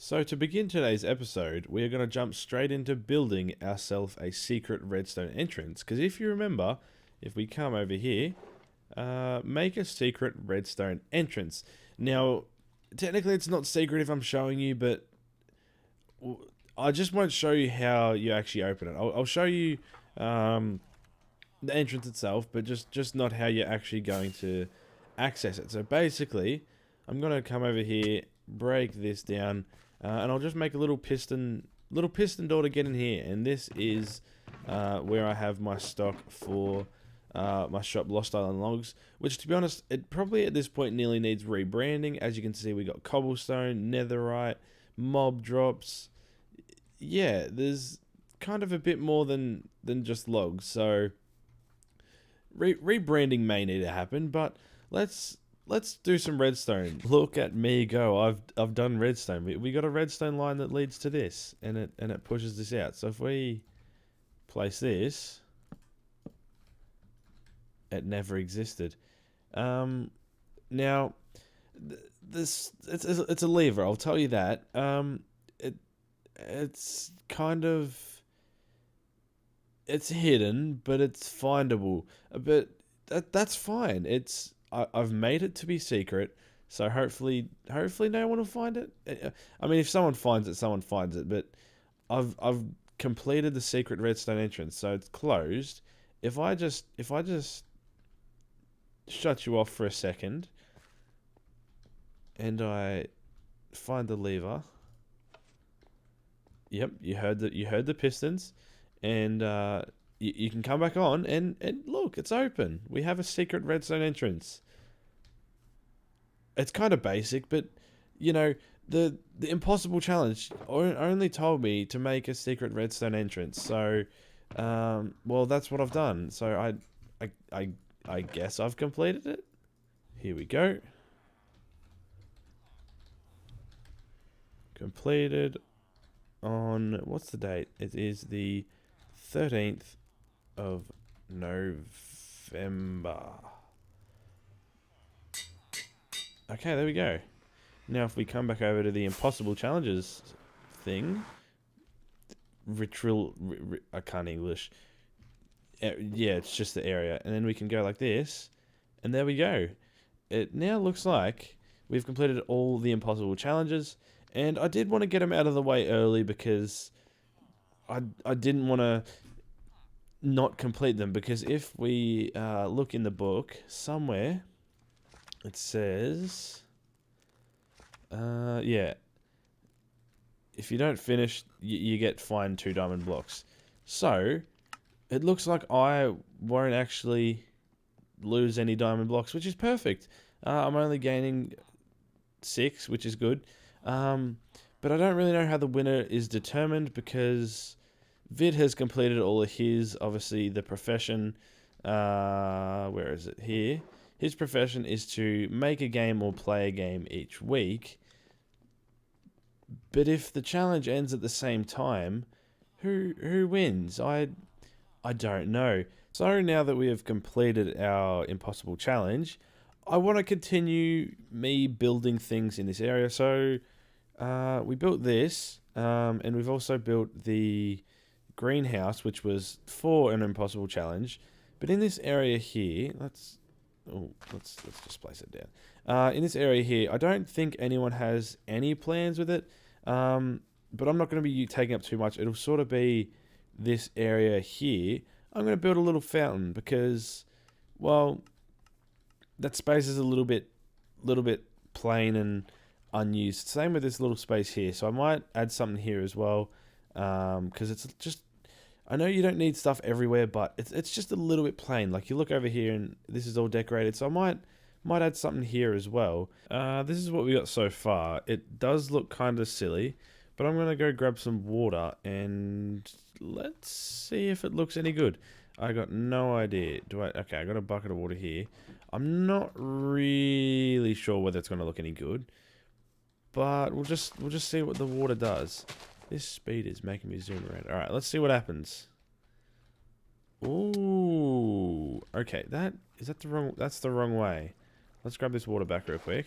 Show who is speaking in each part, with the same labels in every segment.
Speaker 1: So to begin today's episode, we are going to jump straight into building ourselves a secret redstone entrance. Because if you remember, if we come over here, make a secret redstone entrance. Now, technically it's not secret if I'm showing you, but I just won't show you how you actually open it. I'll show you the entrance itself, but just not how you're actually going to access it. So basically, I'm going to come over here, break this down, and I'll just make a little piston door to get in here. And this is where I have my stock for my shop, Lost Island Logs, which, to be honest, it probably at this point nearly needs rebranding. As you can see, we got cobblestone, netherite, mob drops. Yeah, there's kind of a bit more than just logs. So rebranding may need to happen, but let's do some redstone. Look at me go! I've done redstone. We got a redstone line that leads to this, and it pushes this out. So if we place this, it never existed. Now this it's a lever. I'll tell you that. It's kind of, it's hidden, but it's findable. But that's fine. I've made it to be secret, so hopefully no one will find it. I mean, if someone finds it, someone finds it. But I've completed the secret redstone entrance, so it's closed. If I just shut you off for a second, and I find the lever. Yep, you heard the pistons, and you can come back on, and look, it's open. We have a secret redstone entrance. It's kind of basic, but you know, the impossible challenge only told me to make a secret redstone entrance. So, well, that's what I've done. So I guess I've completed it. Here we go. Completed on, what's the date? It is the 13th of November. Okay, there we go. Now if we come back over to the impossible challenges thing, I can't English. Yeah, it's just the area. And then we can go like this, and there we go. It now looks like we've completed all the impossible challenges. And I did want to get them out of the way early because I didn't want to not complete them, because if we look in the book somewhere, it says, yeah, if you don't finish, you get fined 2 diamond blocks. So it looks like I won't actually lose any diamond blocks, which is perfect. I'm only gaining 6, which is good. But I don't really know how the winner is determined, because Vid has completed all of his. Obviously, the profession, where is it? Here. His profession is to make a game or play a game each week. But if the challenge ends at the same time, who wins? I don't know. So now that we have completed our impossible challenge, I want to continue me building things in this area. So we built this, and we've also built the greenhouse, which was for an impossible challenge. But in this area here, let's just place it down. In this area here, I don't think anyone has any plans with it. But I'm not going to be taking up too much. It'll sort of be this area here. I'm going to build a little fountain because, well, that space is a little bit plain and unused. Same with this little space here. So I might add something here as well, because it's just, I know you don't need stuff everywhere, but it's just a little bit plain. Like you look over here and this is all decorated. So I might add something here as well. This is what we got so far. It does look kind of silly, but I'm gonna go grab some water and let's see if it looks any good. I got no idea. Okay, I got a bucket of water here. I'm not really sure whether it's gonna look any good, but we'll just see what the water does. This speed is making me zoom around. All right, let's see what happens. Ooh, okay, that's the wrong way. Let's grab this water back real quick.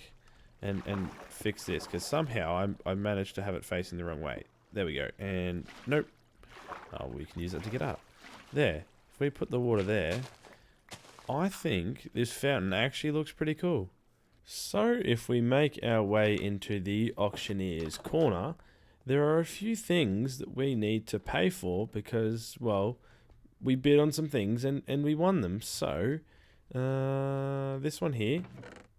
Speaker 1: and fix this, because somehow I managed to have it facing the wrong way. There we go. And nope. Oh, we can use it to get up. There. If we put the water there, I think this fountain actually looks pretty cool. So if we make our way into the auctioneer's corner, there are a few things that we need to pay for because, well, we bid on some things and we won them. So this one here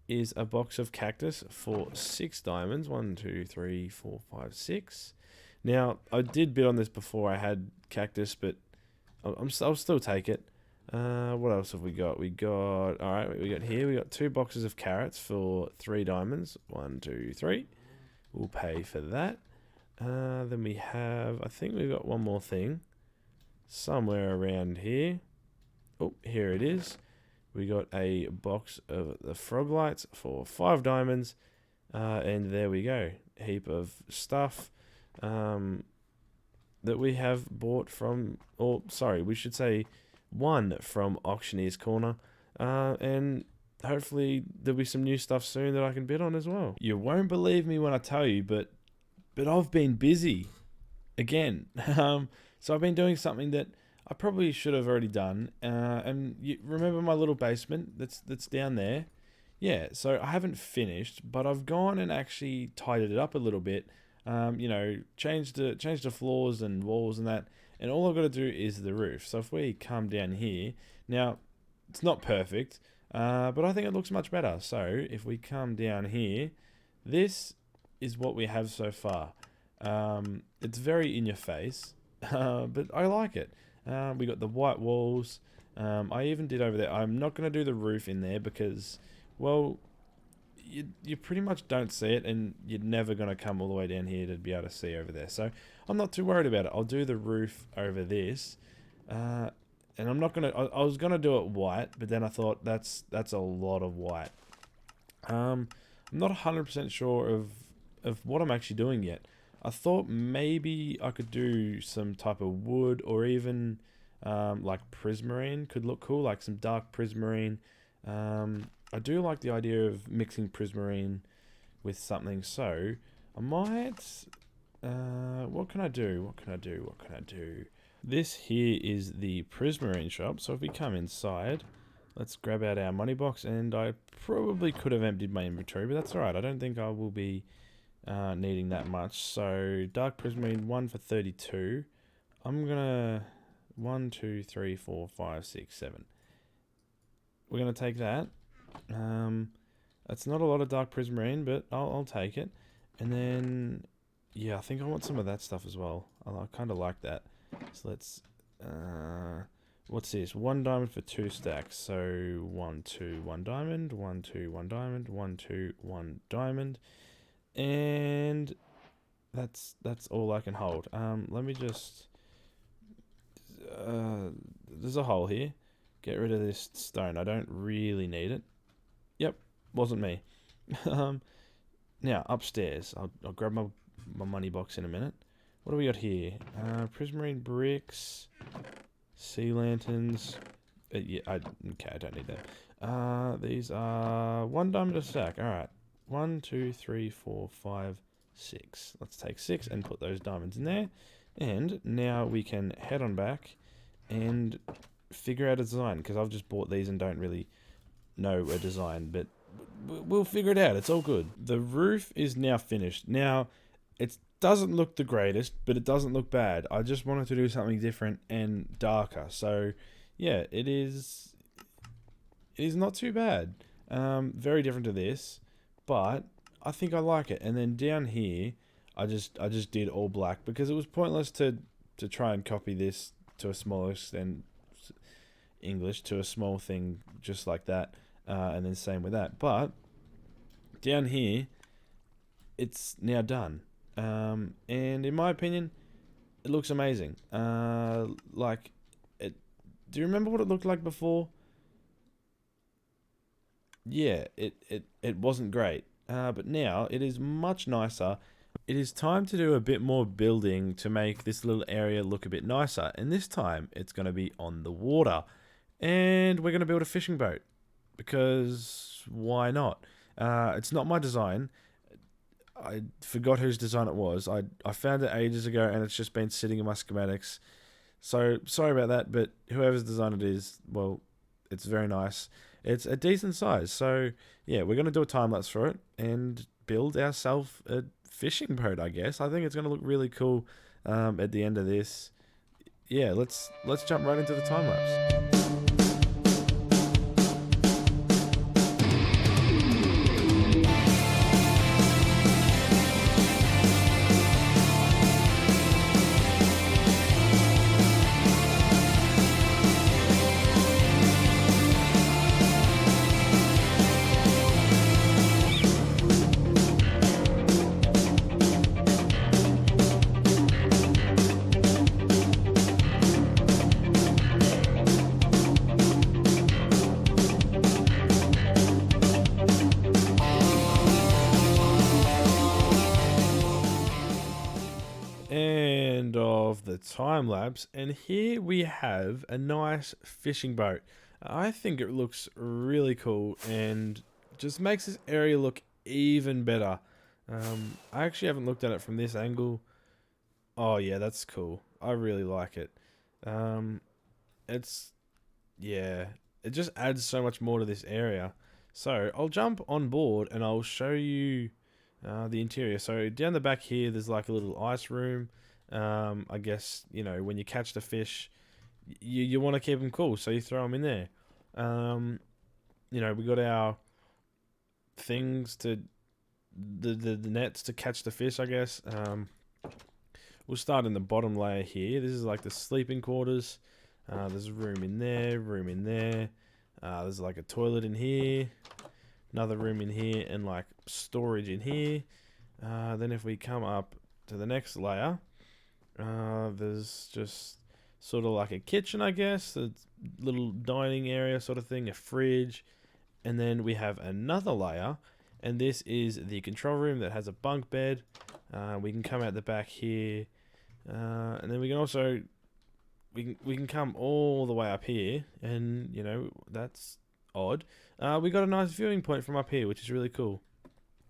Speaker 1: is a box of cactus for 6 diamonds. 1, 2, 3, 4, 5, 6. Now, I did bid on this before I had cactus, but I'll still take it. What else have we got? We got 2 boxes of carrots for 3 diamonds. 1, 2, 3. We'll pay for that. Then we have, I think we've got one more thing somewhere around here. Oh, here it is. We got a box of the frog lights for 5 diamonds. And there we go. A heap of stuff that we have bought from, or sorry, we should say one from Auctioneer's Corner. And hopefully there'll be some new stuff soon that I can bid on as well. You won't believe me when I tell you, but I've been busy again. So I've been doing something that I probably should have already done. And you remember my little basement that's down there? Yeah, so I haven't finished, but I've gone and actually tidied it up a little bit. You know, changed the floors and walls and that. And all I've got to do is the roof. So if we come down here, now it's not perfect, but I think it looks much better. So if we come down here, this is what we have so far. It's very in your face, but I like it. We got the white walls. I even did over there. I'm not going to do the roof in there because, well, you pretty much don't see it, and you're never going to come all the way down here to be able to see over there. So I'm not too worried about it. I'll do the roof over this. And I'm not going to... I was going to do it white, but then I thought that's a lot of white. I'm not 100% sure of what I'm actually doing yet. I thought maybe I could do some type of wood, or even like prismarine could look cool, like some dark prismarine. I do like the idea of mixing prismarine with something, so I might... what can I do? This here is the prismarine shop, so if we come inside, let's grab out our money box, and I probably could have emptied my inventory, but that's alright. I don't think I will be needing that much. So dark prismarine, 1 for 32. I'm gonna 1, 2, 3, 4, 5, 6, 7. We're gonna take that. That's not a lot of dark prismarine, but I'll take it. And then yeah, I think I want some of that stuff as well. I kind of like that. So let's what's this? 1 diamond for 2 stacks. So 1, 2, 1 diamond, 1, 2, 1 diamond, 1, 2, 1 diamond. And that's all I can hold. Let me just there's a hole here. Get rid of this stone. I don't really need it. Yep, wasn't me. Now upstairs. I'll grab my money box in a minute. What do we got here? Prismarine bricks, sea lanterns. Yeah, I don't need that. These are 1 diamond a stack. All right. 1, 2, 3, 4, 5, 6. Let's take 6 and put those diamonds in there. And now we can head on back and figure out a design, because I've just bought these and don't really know a design, but we'll figure it out. It's all good. The roof is now finished. Now, it doesn't look the greatest, but it doesn't look bad. I just wanted to do something different and darker. So, yeah, it is not too bad. Very different to this, but I think I like it. And then down here, I just did all black because it was pointless to try and copy this to a smaller extent, English to a small thing just like that, and then same with that. But down here, it's now done, and in my opinion, it looks amazing. Like, do you remember what it looked like before? Yeah, it wasn't great, but now it is much nicer. It is time to do a bit more building to make this little area look a bit nicer, and this time it's going to be on the water. And we're going to build a fishing boat, because why not? It's not my design. I forgot whose design it was. I found it ages ago, and it's just been sitting in my schematics. So sorry about that, but whoever's design it is, well, it's very nice. It's a decent size. So yeah, we're gonna do a time lapse for it and build ourselves a fishing boat. I guess I think it's gonna look really cool at the end of this. Yeah, let's jump right into the time lapse. End of the time lapse, and here we have a nice fishing boat. I think it looks really cool and just makes this area look even better. I actually haven't looked at it from this angle. Oh yeah, that's cool. I really like it. It's yeah, it just adds so much more to this area. So I'll jump on board and I'll show you the interior. So down the back here, there's like a little ice room. I guess, you know, when you catch the fish, you want to keep them cool, so you throw them in there. You know, we got our things to the nets to catch the fish, I guess. We'll start in the bottom layer here. This is like the sleeping quarters. There's room in there, room in there. There's like a toilet in here, another room in here, and like storage in here. Then if we come up to the next layer, there's just sort of like a kitchen, I guess, a little dining area sort of thing, a fridge, and then we have another layer, and this is the control room that has a bunk bed. We can come out the back here, and then we can also we can come all the way up here, and you know that's odd. We got a nice viewing point from up here, which is really cool.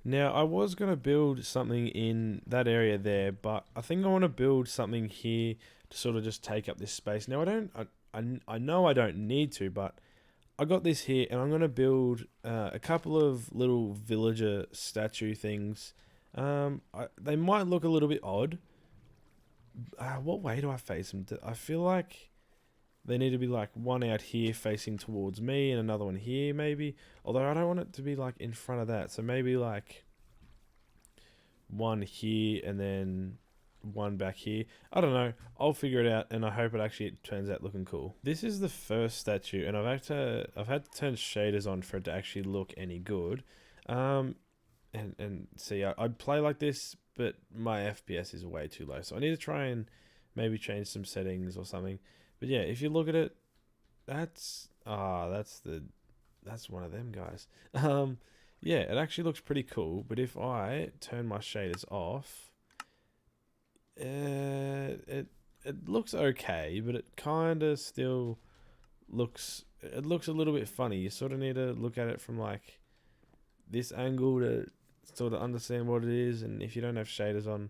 Speaker 1: Now, I was going to build something in that area there, but I think I want to build something here to sort of just take up this space. Now, I know I don't need to, but I got this here, and I'm going to build a couple of little villager statue things. They might look a little bit odd. What way do I face them? I feel like they need to be like one out here facing towards me and another one here maybe. Although I don't want it to be like in front of that. So maybe like one here and then one back here. I don't know. I'll figure it out, and I hope it actually turns out looking cool. This is the first statue, and I've had to turn shaders on for it to actually look any good. And see, I'd play like this, but my FPS is way too low. So I need to try and maybe change some settings or something. But yeah, if you look at it, that's one of them guys. Yeah, it actually looks pretty cool. But if I turn my shaders off, it looks okay, but it kind of still looks a little bit funny. You sort of need to look at it from like this angle to sort of understand what it is. And if you don't have shaders on,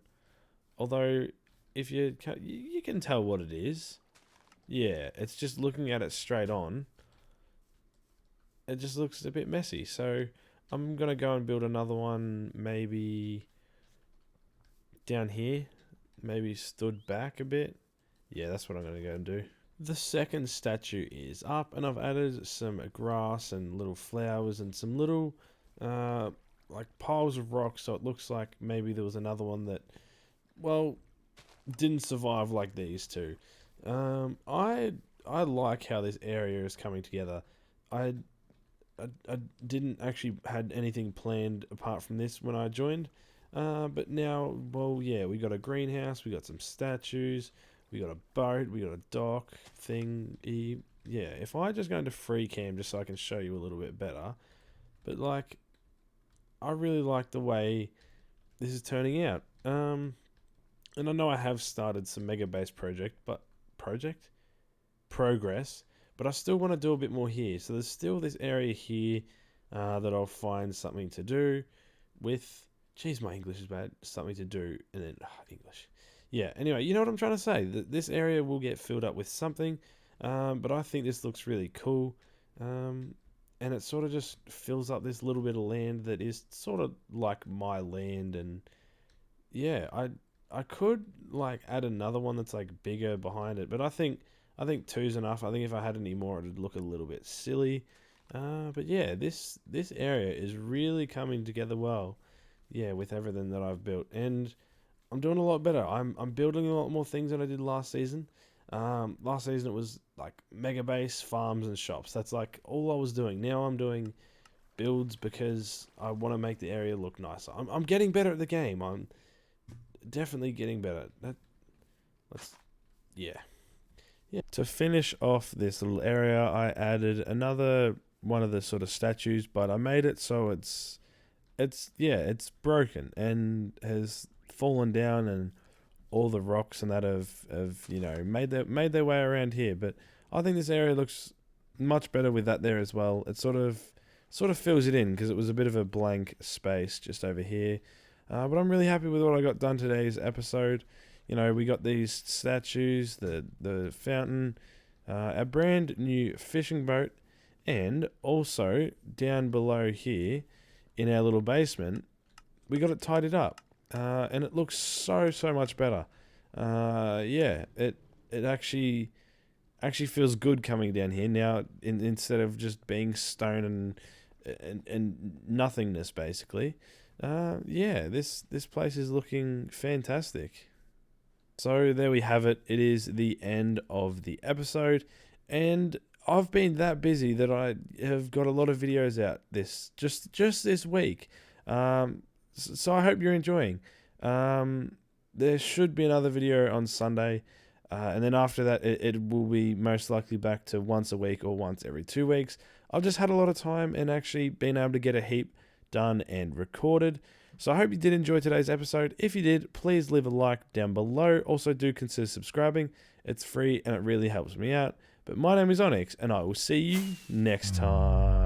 Speaker 1: although if you can tell what it is. Yeah, it's just looking at it straight on. It just looks a bit messy. So I'm going to go and build another one maybe down here. Maybe stood back a bit. Yeah, that's what I'm going to go and do. The second statue is up, and I've added some grass and little flowers and some little like piles of rocks, so it looks like maybe there was another one that, well, didn't survive like these two. I like how this area is coming together. I didn't actually had anything planned apart from this when I joined, but now, well, yeah, we got a greenhouse, we got some statues, we got a boat, we got a dock thing. Yeah, if I just go into free cam just so I can show you a little bit better, but like, I really like the way this is turning out. And I know I have started some mega base progress, but I still want to do a bit more here. So there's still this area here. that I'll find something to do with. Jeez, my English is bad. Something to do, and then English. Yeah, anyway, you know what I'm trying to say. This area will get filled up with something, but I think this looks really cool. And it sort of just fills up this little bit of land that is sort of like my land. And yeah, I could like add another one that's like bigger behind it, but I think two's enough. I think if I had any more, it'd look a little bit silly. But yeah, this area is really coming together well. Yeah, with everything that I've built, and I'm doing a lot better. I'm building a lot more things than I did last season. Last season it was like mega base, farms, and shops. That's like all I was doing. Now I'm doing builds because I want to make the area look nicer. I'm getting better at the game. I'm definitely getting better. Yeah. To finish off this little area, I added another one of the sort of statues, but I made it so it's broken and has fallen down, and all the rocks and that have made their way around here. But I think this area looks much better with that there as well. It sort of fills it in because it was a bit of a blank space just over here. But I'm really happy with what I got done today's episode. We got these statues, the fountain, a brand new fishing boat, and also down below here in our little basement, we got it tidied up, and it looks so much better. Yeah, it actually feels good coming down here now, instead of just being stone and nothingness basically. Yeah, this place is looking fantastic. So there we have it. It is the end of the episode, and I've been that busy that I have got a lot of videos out just this week. So I hope you're enjoying. There should be another video on Sunday, and then after that it will be most likely back to once a week or once every 2 weeks. I've just had a lot of time and actually been able to get a heap done and recorded. So I hope you did enjoy today's episode. If you did, please leave a like down below. Also do consider subscribing. It's free and it really helps me out. But my name is Onyxx, and I will see you next time.